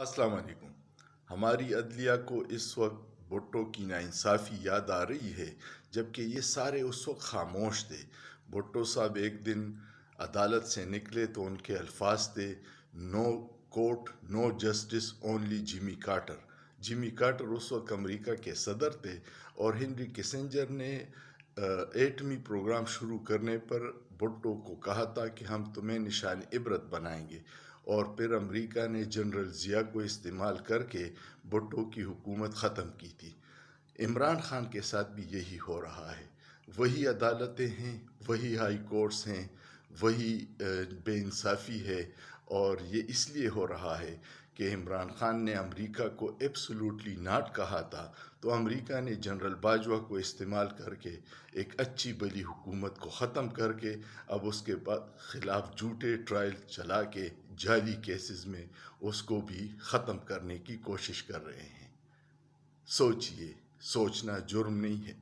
السلام علیکم۔ ہماری عدلیہ کو اس وقت بھٹو کی ناانصافی یاد آ رہی ہے، جبکہ یہ سارے اس وقت خاموش تھے۔ بھٹو صاحب ایک دن عدالت سے نکلے تو ان کے الفاظ تھے، no court no justice only Jimmy Carter. Jimmy Carter اس وقت امریکہ کے صدر تھے اور ہنری کسنجر نے ایٹمی پروگرام شروع کرنے پر بھٹو کو کہا تھا کہ ہم تمہیں نشان عبرت بنائیں گے، اور پھر امریکہ نے جنرل ضیاء کو استعمال کر کے بھٹو کی حکومت ختم کی تھی۔ عمران خان کے ساتھ بھی یہی ہو رہا ہے۔ وہی عدالتیں ہیں، وہی ہائی کورٹس ہیں، وہی بے انصافی ہے، اور یہ اس لیے ہو رہا ہے کہ عمران خان نے امریکہ کو ایبسولوٹلی ناٹ کہا تھا، تو امریکہ نے جنرل باجوہ کو استعمال کر کے ایک اچھی بلی حکومت کو ختم کر کے اب اس کے خلاف جھوٹے ٹرائل چلا کے جعلی کیسز میں اس کو بھی ختم کرنے کی کوشش کر رہے ہیں۔ سوچئے، سوچنا جرم نہیں ہے۔